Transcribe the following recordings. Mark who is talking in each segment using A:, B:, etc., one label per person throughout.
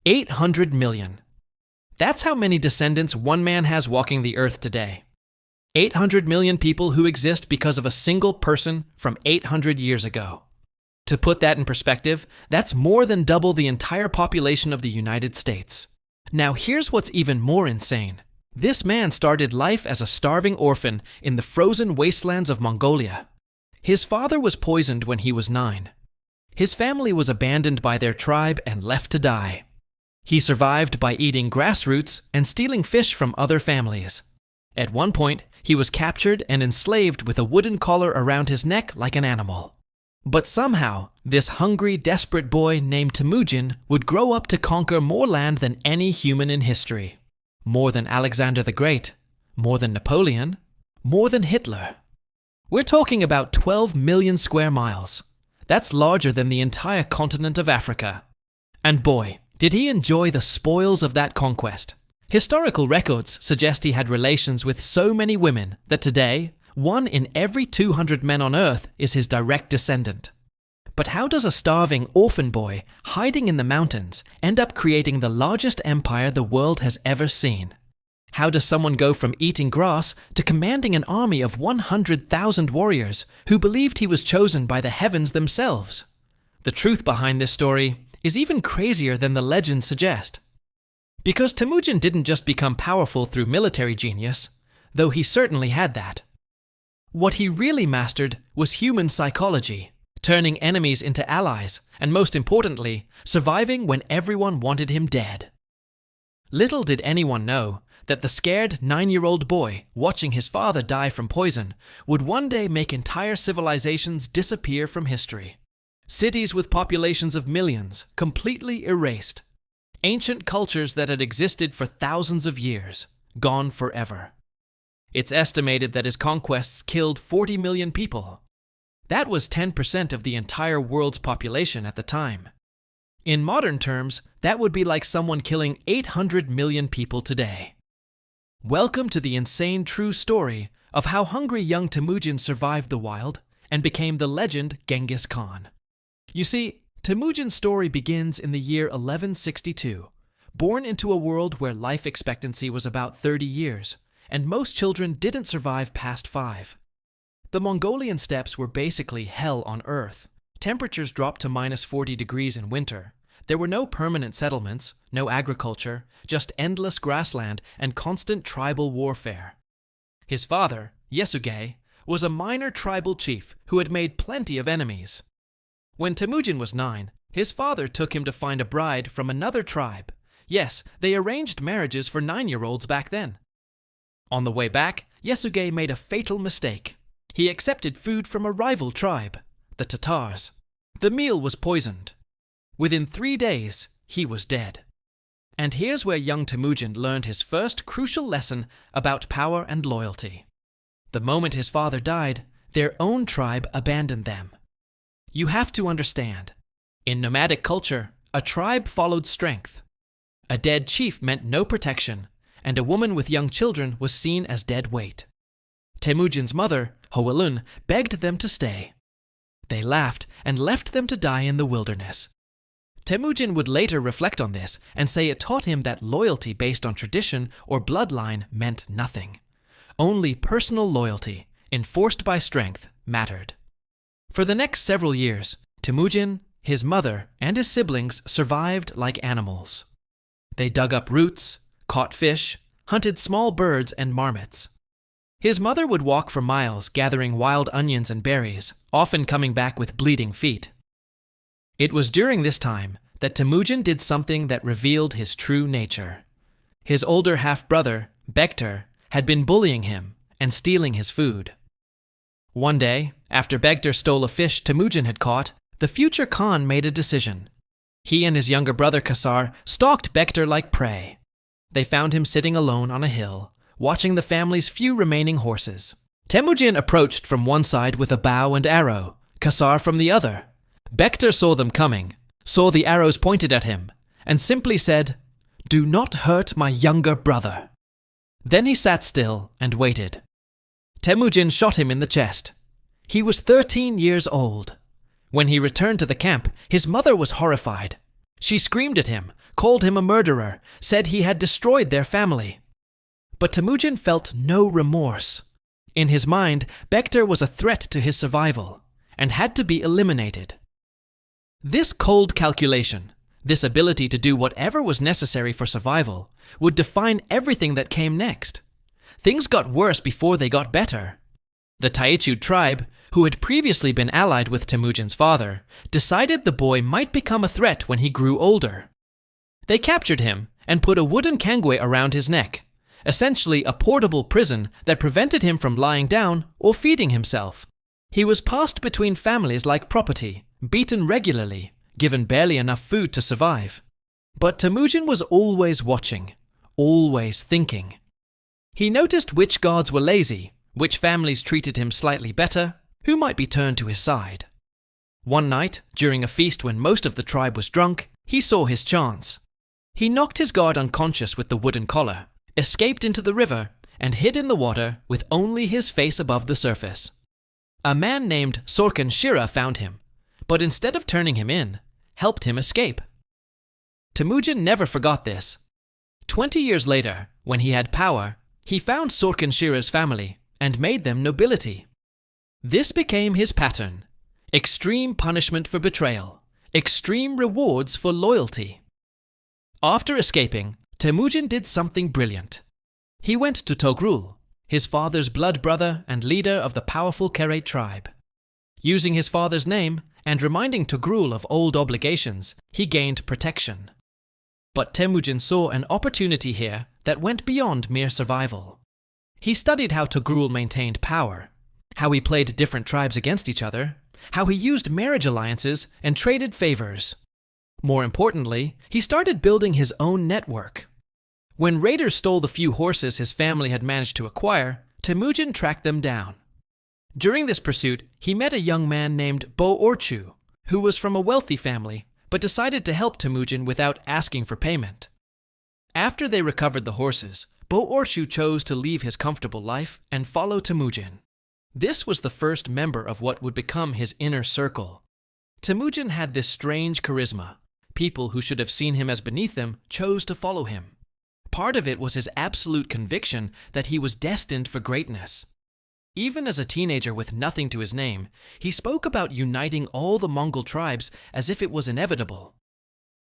A: 800 million. That's how many descendants one man has walking the earth today. 800 million people who exist because of a single person from 800 years ago. To put that in perspective, that's more than double the entire population of the United States. Now here's what's even more insane. This man started life as a starving orphan in the frozen wastelands of Mongolia. His father was poisoned when he was 9. His family was abandoned by their tribe and left to die. He survived by eating grass roots and stealing fish from other families. At one point, he was captured and enslaved with a wooden collar around his neck like an animal. But somehow, this hungry, desperate boy named Temujin would grow up to conquer more land than any human in history. More than Alexander the Great, more than Napoleon, more than Hitler. We're talking about 12 million square miles. That's larger than the entire continent of Africa. And boy, did he enjoy the spoils of that conquest. Historical records suggest he had relations with so many women that today, 1 in every 200 men on Earth is his direct descendant. But how does a starving orphan boy hiding in the mountains end up creating the largest empire the world has ever seen? How does someone go from eating grass to commanding an army of 100,000 warriors who believed he was chosen by the heavens themselves? The truth behind this story is even crazier than the legends suggest. Because Temujin didn't just become powerful through military genius, though he certainly had that. What he really mastered was human psychology, turning enemies into allies, and most importantly, surviving when everyone wanted him dead. Little did anyone know that the scared 9-year-old boy watching his father die from poison would one day make entire civilizations disappear from history. Cities with populations of millions completely erased. Ancient cultures that had existed for thousands of years, gone forever. It's estimated that his conquests killed 40 million people. That was 10% of the entire world's population at the time. In modern terms, that would be like someone killing 800 million people today. Welcome to the insane true story of how hungry young Temujin survived the wild and became the legend Genghis Khan. You see, Temujin's story begins in the year 1162, born into a world where life expectancy was about 30 years, and most children didn't survive past 5. The Mongolian steppes were basically hell on earth. Temperatures dropped to -40 degrees in winter. There were no permanent settlements, no agriculture, just endless grassland and constant tribal warfare. His father, Yesugei, was a minor tribal chief who had made plenty of enemies. When Temujin was 9, his father took him to find a bride from another tribe. Yes, they arranged marriages for 9-year-olds back then. On the way back, Yesugei made a fatal mistake. He accepted food from a rival tribe, the Tatars. The meal was poisoned. Within 3 days, he was dead. And here's where young Temujin learned his first crucial lesson about power and loyalty. The moment his father died, their own tribe abandoned them. You have to understand, in nomadic culture, a tribe followed strength. A dead chief meant no protection, and a woman with young children was seen as dead weight. Temujin's mother, Hoelun, begged them to stay. They laughed and left them to die in the wilderness. Temujin would later reflect on this and say it taught him that loyalty based on tradition or bloodline meant nothing. Only personal loyalty, enforced by strength, mattered. For the next several years, Temujin, his mother, and his siblings survived like animals. They dug up roots, caught fish, hunted small birds and marmots. His mother would walk for miles gathering wild onions and berries, often coming back with bleeding feet. It was during this time that Temujin did something that revealed his true nature. His older half-brother, Bektar, had been bullying him and stealing his food. One day, after Bektar stole a fish Temujin had caught, the future Khan made a decision. He and his younger brother Kasar stalked Bektar like prey. They found him sitting alone on a hill, watching the family's few remaining horses. Temujin approached from one side with a bow and arrow, Kasar from the other. Bektar saw them coming, saw the arrows pointed at him, and simply said, "Do not hurt my younger brother." Then he sat still and waited. Temujin shot him in the chest. He was 13 years old. When he returned to the camp, his mother was horrified. She screamed at him, called him a murderer, said he had destroyed their family. But Temujin felt no remorse. In his mind, Bektar was a threat to his survival and had to be eliminated. This cold calculation, this ability to do whatever was necessary for survival, would define everything that came next. Things got worse before they got better. The Destitute tribe, who had previously been allied with Temujin's father, decided the boy might become a threat when he grew older. They captured him and put a wooden kangwe around his neck, essentially a portable prison that prevented him from lying down or feeding himself. He was passed between families like property, beaten regularly, given barely enough food to survive. But Temujin was always watching, always thinking. He noticed which guards were lazy, which families treated him slightly better, who might be turned to his side. One night, during a feast when most of the tribe was drunk, he saw his chance. He knocked his guard unconscious with the wooden collar, escaped into the river, and hid in the water with only his face above the surface. A man named Sorkin Shira found him, but instead of turning him in, helped him escape. Temujin never forgot this. 20 years later, when he had power, he found Sorkin Shira's family and made them nobility. This became his pattern: extreme punishment for betrayal, extreme rewards for loyalty. After escaping, Temujin did something brilliant. He went to Togrul, his father's blood brother and leader of the powerful Kerate tribe. Using his father's name and reminding Togrul of old obligations, he gained protection. But Temujin saw an opportunity here that went beyond mere survival. He studied how Togrul maintained power, how he played different tribes against each other, how he used marriage alliances and traded favors. More importantly, he started building his own network. When raiders stole the few horses his family had managed to acquire, Temujin tracked them down. During this pursuit, he met a young man named Bo-Orchu, who was from a wealthy family, but decided to help Temujin without asking for payment. After they recovered the horses, Bo-Orchu chose to leave his comfortable life and follow Temujin. This was the first member of what would become his inner circle. Temujin had this strange charisma. People who should have seen him as beneath them chose to follow him. Part of it was his absolute conviction that he was destined for greatness. Even as a teenager with nothing to his name, he spoke about uniting all the Mongol tribes as if it was inevitable.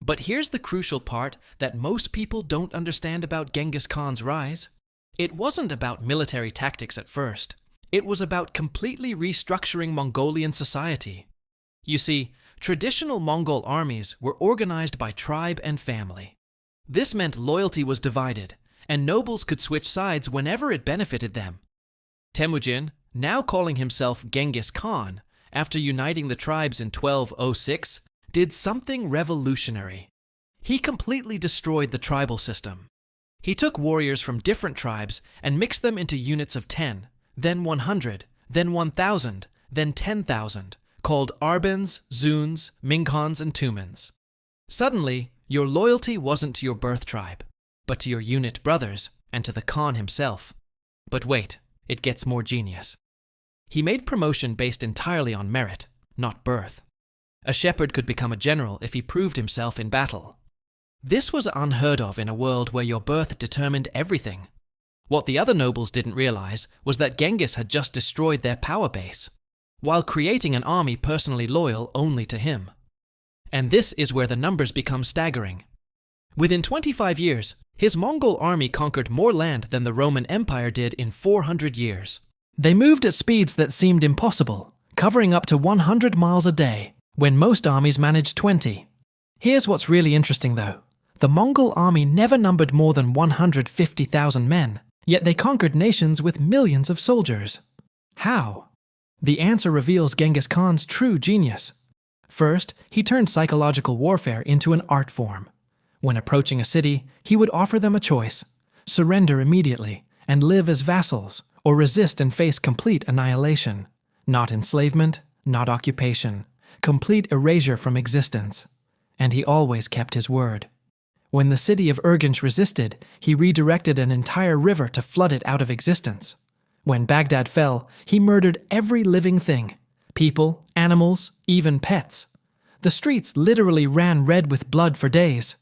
A: But here's the crucial part that most people don't understand about Genghis Khan's rise. It wasn't about military tactics at first. It was about completely restructuring Mongolian society. You see, traditional Mongol armies were organized by tribe and family. This meant loyalty was divided, and nobles could switch sides whenever it benefited them. Temujin, now calling himself Genghis Khan, after uniting the tribes in 1206, did something revolutionary. He completely destroyed the tribal system. He took warriors from different tribes and mixed them into units of 10, then 100, then 1,000, then 10,000, called Arbans, Zuns, Minghans, and Tumans. Suddenly, your loyalty wasn't to your birth tribe, but to your unit brothers and to the Khan himself. But wait, it gets more genius. He made promotion based entirely on merit, not birth. A shepherd could become a general if he proved himself in battle. This was unheard of in a world where your birth determined everything. What the other nobles didn't realize was that Genghis had just destroyed their power base, while creating an army personally loyal only to him. And this is where the numbers become staggering. Within 25 years, his Mongol army conquered more land than the Roman Empire did in 400 years. They moved at speeds that seemed impossible, covering up to 100 miles a day, when most armies managed 20. Here's what's really interesting though. The Mongol army never numbered more than 150,000 men, yet they conquered nations with millions of soldiers. How? The answer reveals Genghis Khan's true genius. First, he turned psychological warfare into an art form. When approaching a city, he would offer them a choice: surrender immediately and live as vassals, or resist and face complete annihilation. Not enslavement, not occupation, complete erasure from existence. And he always kept his word. When the city of Urgench resisted, he redirected an entire river to flood it out of existence. When Baghdad fell, he murdered every living thing: people, animals, even pets. The streets literally ran red with blood for days.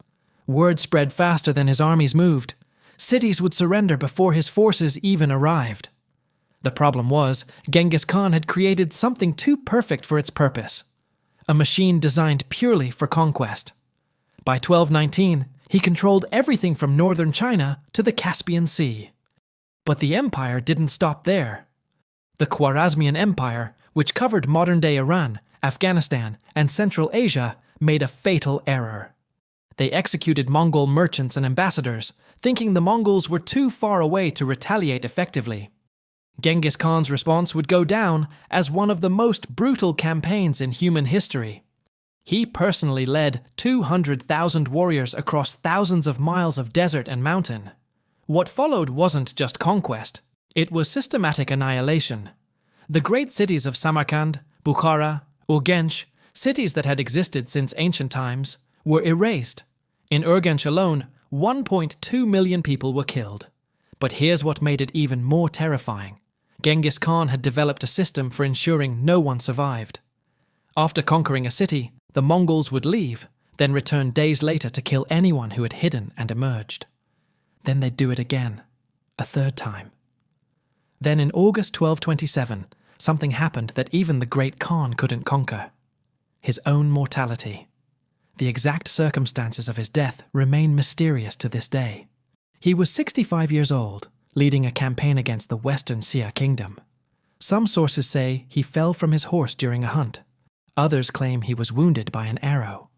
A: Word spread faster than his armies moved. Cities would surrender before his forces even arrived. The problem was, Genghis Khan had created something too perfect for its purpose. A machine designed purely for conquest. By 1219, he controlled everything from northern China to the Caspian Sea. But the empire didn't stop there. The Khwarezmian Empire, which covered modern-day Iran, Afghanistan, and Central Asia, made a fatal error. They executed Mongol merchants and ambassadors, thinking the Mongols were too far away to retaliate effectively. Genghis Khan's response would go down as one of the most brutal campaigns in human history. He personally led 200,000 warriors across thousands of miles of desert and mountain. What followed wasn't just conquest, it was systematic annihilation. The great cities of Samarkand, Bukhara, Urgench, cities that had existed since ancient times, were erased. In Urgench alone, 1.2 million people were killed. But here's what made it even more terrifying. Genghis Khan had developed a system for ensuring no one survived. After conquering a city, the Mongols would leave, then return days later to kill anyone who had hidden and emerged. Then they'd do it again, a third time. Then in August 1227, something happened that even the great Khan couldn't conquer. His own mortality. The exact circumstances of his death remain mysterious to this day. He was 65 years old, leading a campaign against the Western Xia kingdom. Some sources say he fell from his horse during a hunt. Others claim he was wounded by an arrow.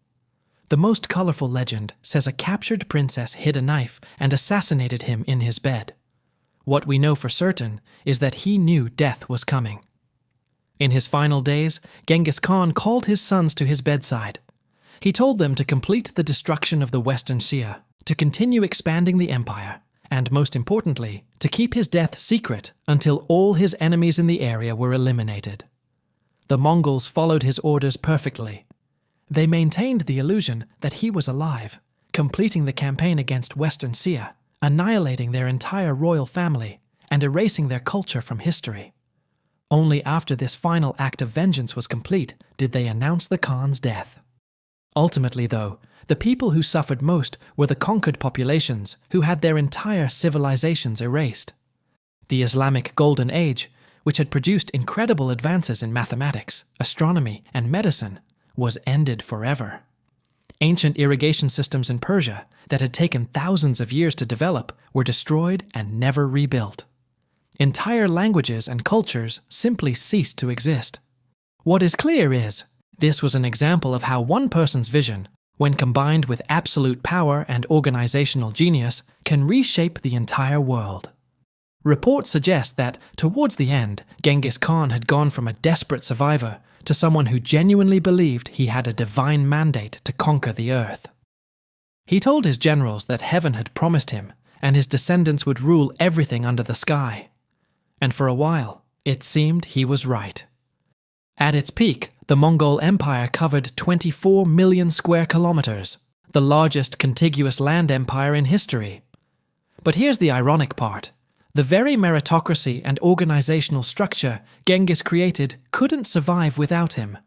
A: The most colorful legend says a captured princess hid a knife and assassinated him in his bed. What we know for certain is that he knew death was coming. In his final days, Genghis Khan called his sons to his bedside. He told them to complete the destruction of the Western Xia, to continue expanding the empire, and most importantly, to keep his death secret until all his enemies in the area were eliminated. The Mongols followed his orders perfectly. They maintained the illusion that he was alive, completing the campaign against Western Xia, annihilating their entire royal family, and erasing their culture from history. Only after this final act of vengeance was complete did they announce the Khan's death. Ultimately, though, the people who suffered most were the conquered populations who had their entire civilizations erased. The Islamic Golden Age, which had produced incredible advances in mathematics, astronomy, and medicine, was ended forever. Ancient irrigation systems in Persia that had taken thousands of years to develop were destroyed and never rebuilt. Entire languages and cultures simply ceased to exist. What is clear is, this was an example of how one person's vision, when combined with absolute power and organizational genius, can reshape the entire world. Reports suggest that, towards the end, Genghis Khan had gone from a desperate survivor to someone who genuinely believed he had a divine mandate to conquer the earth. He told his generals that heaven had promised him, and his descendants would rule everything under the sky. And for a while, it seemed he was right. At its peak, the Mongol Empire covered 24 million square kilometers, the largest contiguous land empire in history. But here's the ironic part. The very meritocracy and organizational structure Genghis created couldn't survive without him.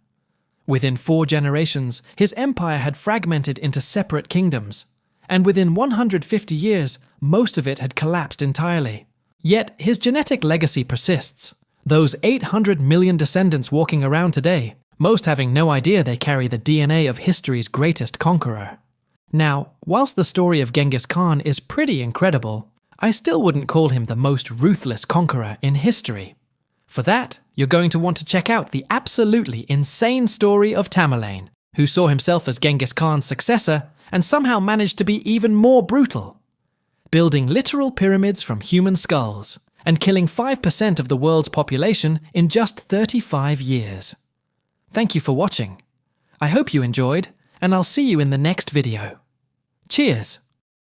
A: Within 4 generations, his empire had fragmented into separate kingdoms, and within 150 years, most of it had collapsed entirely. Yet his genetic legacy persists. Those 800 million descendants walking around today, most having no idea they carry the DNA of history's greatest conqueror. Now, whilst the story of Genghis Khan is pretty incredible, I still wouldn't call him the most ruthless conqueror in history. For that, you're going to want to check out the absolutely insane story of Tamerlane, who saw himself as Genghis Khan's successor and somehow managed to be even more brutal, building literal pyramids from human skulls and killing 5% of the world's population in just 35 years. Thank you for watching. I hope you enjoyed, and I'll see you in the next video. Cheers!